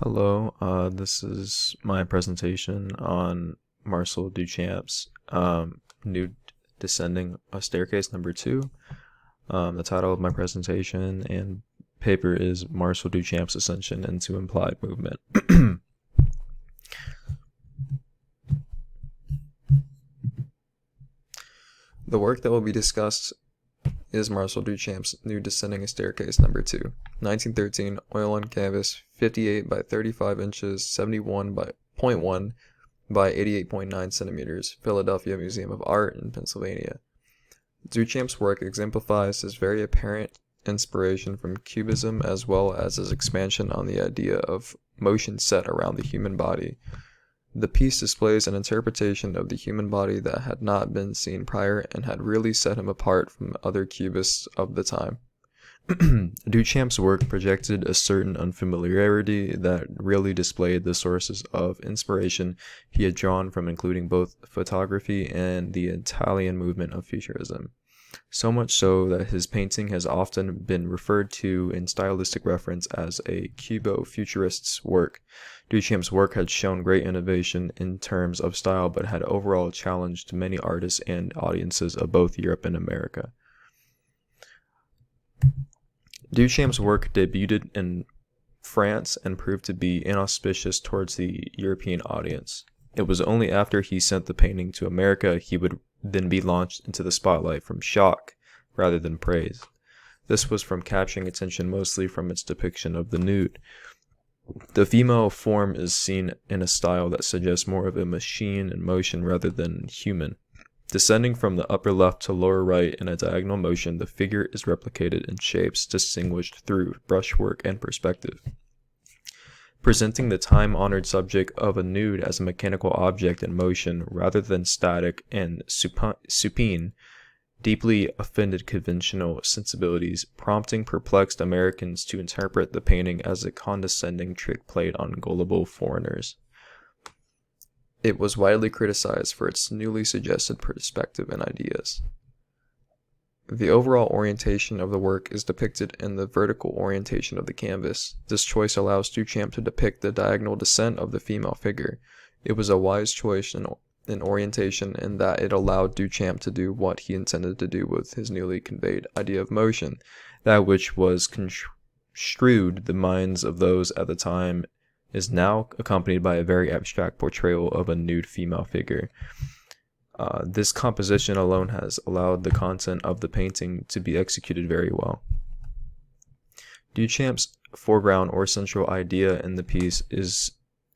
Hello, this is my presentation on Marcel Duchamp's Nude Descending a Staircase number 2. The title of my presentation and paper is Marcel Duchamp's Ascension into Implied Movement. The work that will be discussed is Marcel Duchamp's Nude Descending a Staircase number 2, 1913, oil on canvas, 58 by 35 inches, 71 by 0.1 by 88.9 centimeters, Philadelphia Museum of Art in Pennsylvania. Duchamp's work exemplifies his very apparent inspiration from Cubism as well as his expansion on the idea of motion set around the human body. The piece displays an interpretation of the human body that had not been seen prior and had really set him apart from other cubists of the time. Duchamp's work projected a certain unfamiliarity that really displayed the sources of inspiration he had drawn from, including both photography and the Italian movement of Futurism. So much so that his painting has often been referred to in stylistic reference as a Cubo-Futurist's work. Duchamp's work had shown great innovation in terms of style, but had overall challenged many artists and audiences of both Europe and America. Duchamp's work debuted in France and proved to be inauspicious towards the European audience. It was only after he sent the painting to America he would then be launched into the spotlight from shock rather than praise. This was from capturing attention mostly from its depiction of the nude. The female form is seen in a style that suggests more of a machine in motion rather than human. Descending from the upper left to lower right in a diagonal motion, the figure is replicated in shapes distinguished through brushwork and perspective. Presenting the time-honored subject of a nude as a mechanical object in motion rather than static and supine, deeply offended conventional sensibilities, prompting perplexed Americans to interpret the painting as a condescending trick played on gullible foreigners. It was widely criticized for its newly suggested perspective and ideas. The overall orientation of the work is depicted in the vertical orientation of the canvas. This choice allows Duchamp to depict the diagonal descent of the female figure. It was a wise choice in orientation in that it allowed Duchamp to do what he intended to do with his newly conveyed idea of motion, that which was construed the minds of those at the time is now accompanied by a very abstract portrayal of a nude female figure. This composition alone has allowed the content of the painting to be executed very well. Duchamp's foreground or central idea in the piece is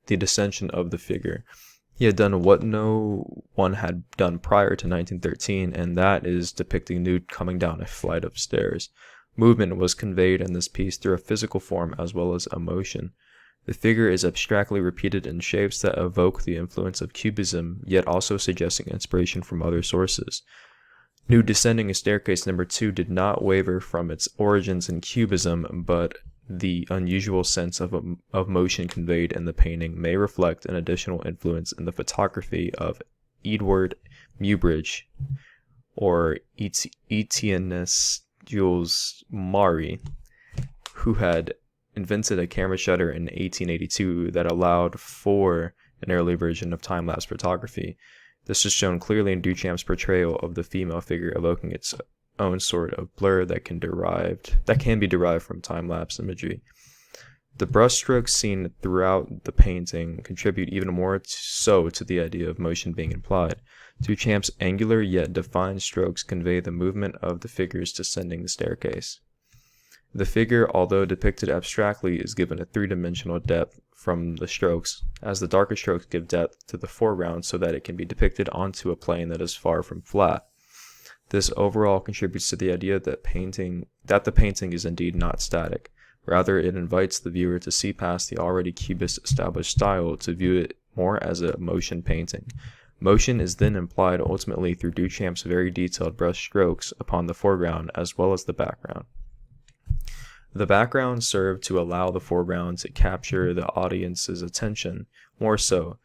the descension of the figure. He had done what no one had done prior to 1913, and that is depicting nude coming down a flight of stairs. Movement was conveyed in this piece through a physical form as well as emotion. The figure is abstractly repeated in shapes that evoke the influence of Cubism, yet also suggesting inspiration from other sources. Nude Descending a Staircase number 2 did not waver from its origins in Cubism, but the unusual sense of motion conveyed in the painting may reflect an additional influence in the photography of Edward Muybridge or Etienne Jules Maury, who had invented a camera shutter in 1882 that allowed for an early version of time-lapse photography. This is shown clearly in Duchamp's portrayal of the female figure, evoking its own sort of blur that can be derived from time-lapse imagery. The brushstrokes seen throughout the painting contribute even more so to the idea of motion being implied. Duchamp's angular yet defined strokes convey the movement of the figures descending the staircase. The figure, although depicted abstractly, is given a three-dimensional depth from the strokes, as the darker strokes give depth to the foreground so that it can be depicted onto a plane that is far from flat. This overall contributes to the idea that the painting is indeed not static. Rather, it invites the viewer to see past the already cubist established style to view it more as a motion painting. Motion is then implied ultimately through Duchamp's very detailed brush strokes upon the foreground as well as the background. The background served to allow the foreground to capture the audience's attention more so.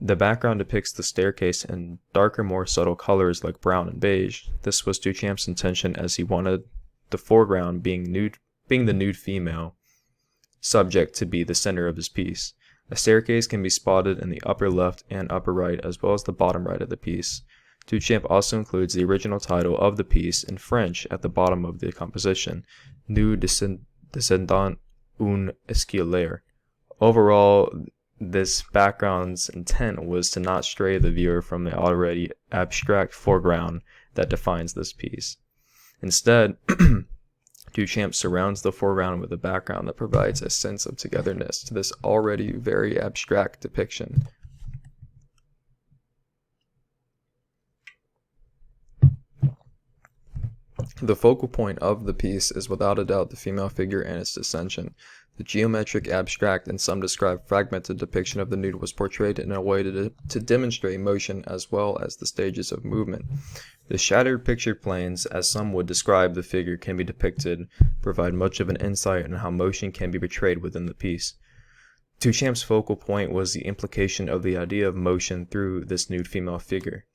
The background depicts the staircase in darker, more subtle colors like brown and beige. This was Duchamp's intention, as he wanted the foreground being the nude female subject to be the center of his piece. A staircase can be spotted in the upper left and upper right, as well as the bottom right of the piece. Duchamp also includes the original title of the piece in French at the bottom of the composition, Nous descendons un escalier. Overall, this background's intent was to not stray the viewer from the already abstract foreground that defines this piece. Instead, Duchamp surrounds the foreground with a background that provides a sense of togetherness to this already very abstract depiction. The focal point of the piece is without a doubt the female figure and its descension. The geometric, abstract, and some describe fragmented depiction of the nude was portrayed in a way to demonstrate motion as well as the stages of movement. The shattered picture planes, as some would describe the figure can be depicted, provide much of an insight into how motion can be portrayed within the piece. Duchamp's focal point was the implication of the idea of motion through this nude female figure.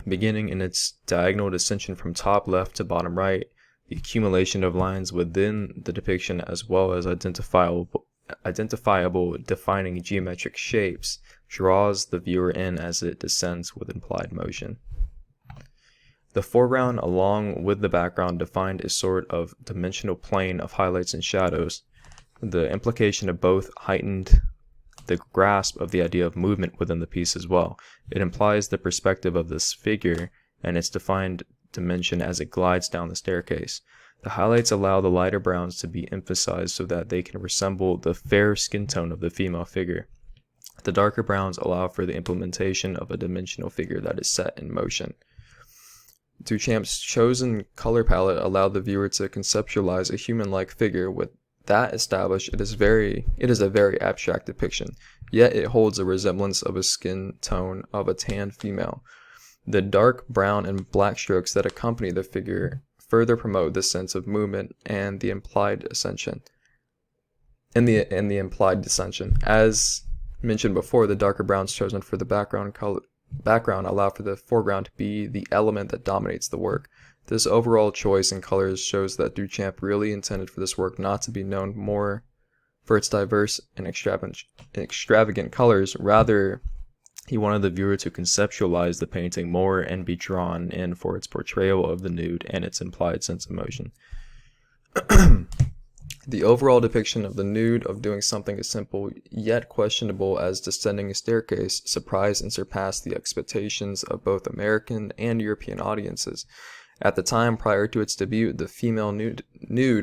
Beginning in its diagonal descension from top left to bottom right, the accumulation of lines within the depiction as well as identifiable defining geometric shapes draws the viewer in as it descends with implied motion. The foreground along with the background defined a sort of dimensional plane of highlights and shadows. The implication of both heightened the grasp of the idea of movement within the piece as well. It implies the perspective of this figure and its defined dimension as it glides down the staircase. The highlights allow the lighter browns to be emphasized so that they can resemble the fair skin tone of the female figure. The darker browns allow for the implementation of a dimensional figure that is set in motion. Duchamp's chosen color palette allowed the viewer to conceptualize a human-like figure. With that established, it is a very abstract depiction, yet it holds a resemblance of a skin tone of a tan female. The dark brown and black strokes that accompany the figure further promote the sense of movement and the implied ascension. Implied descension. As mentioned before, the darker browns chosen for the background allow for the foreground to be the element that dominates the work. This overall choice in colors shows that Duchamp really intended for this work not to be known more for its diverse and extravagant colors. Rather, he wanted the viewer to conceptualize the painting more and be drawn in for its portrayal of the nude and its implied sense of motion. The overall depiction of the nude of doing something as simple yet questionable as descending a staircase surprised and surpassed the expectations of both American and European audiences. At the time prior to its debut, the female nude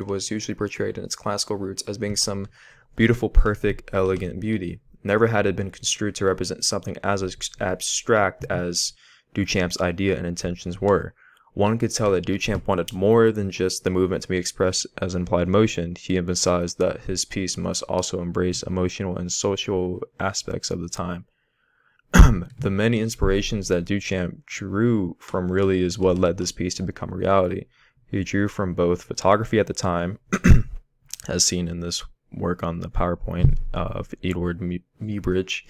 was usually portrayed in its classical roots as being some beautiful, perfect, elegant beauty. Never had it been construed to represent something as abstract as Duchamp's idea and intentions were. One could tell that Duchamp wanted more than just the movement to be expressed as implied motion. He emphasized that his piece must also embrace emotional and social aspects of the time. The many inspirations that Duchamp drew from really is what led this piece to become a reality. He drew from both photography at the time, as seen in this work on the PowerPoint of Edward Muybridge,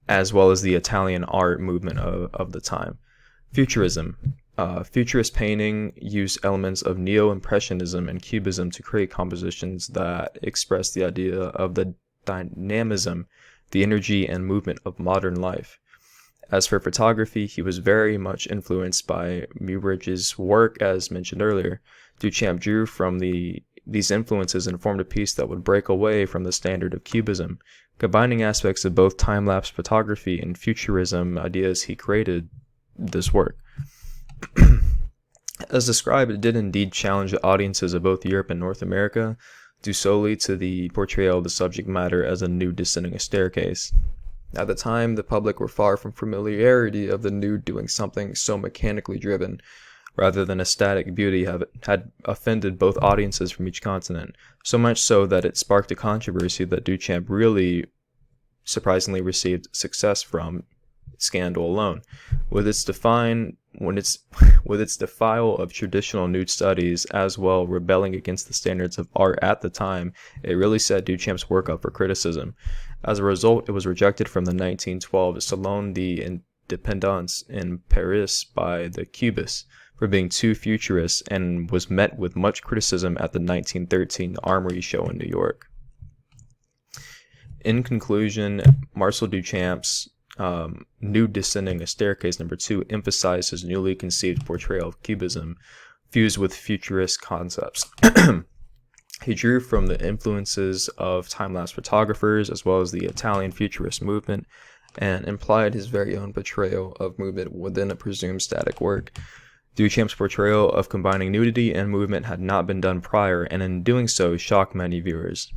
as well as the Italian art movement of the time. Futurism. Futurist painting used elements of Neo-Impressionism and Cubism to create compositions that express the idea of the dynamism, the energy and movement of modern life. As for photography, he was very much influenced by Muybridge's work, as mentioned earlier. Duchamp drew from these influences and formed a piece that would break away from the standard of Cubism. Combining aspects of both time-lapse photography and Futurism ideas, he created this work. As described, it did indeed challenge the audiences of both Europe and North America, due solely to the portrayal of the subject matter as a nude descending a staircase. At the time, the public were far from familiarity of the nude doing something so mechanically driven, rather than a static beauty had offended both audiences from each continent, so much so that it sparked a controversy that Duchamp really surprisingly received success from Scandal alone. With its defile of traditional nude studies, as well rebelling against the standards of art at the time, it really set Duchamp's work up for criticism. As a result, it was rejected from the 1912 Salon d'Indépendance in Paris by the Cubists for being too futurist and was met with much criticism at the 1913 Armory Show in New York. In conclusion, Marcel Duchamp's Nude Descending a Staircase #2 emphasized his newly conceived portrayal of Cubism fused with futurist concepts. He drew from the influences of time-lapse photographers as well as the Italian futurist movement and implied his very own portrayal of movement within a presumed static work. Duchamp's portrayal of combining nudity and movement had not been done prior, and in doing so shocked many viewers.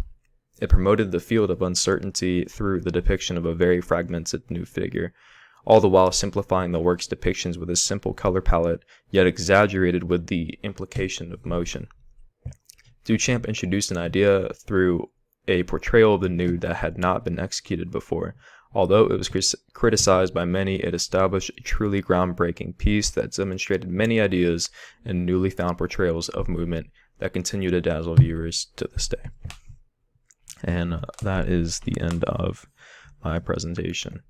It promoted the field of uncertainty through the depiction of a very fragmented nude figure, all the while simplifying the work's depictions with a simple color palette, yet exaggerated with the implication of motion. Duchamp introduced an idea through a portrayal of the nude that had not been executed before. Although it was criticized by many, it established a truly groundbreaking piece that demonstrated many ideas and newly found portrayals of movement that continue to dazzle viewers to this day. And that is the end of my presentation.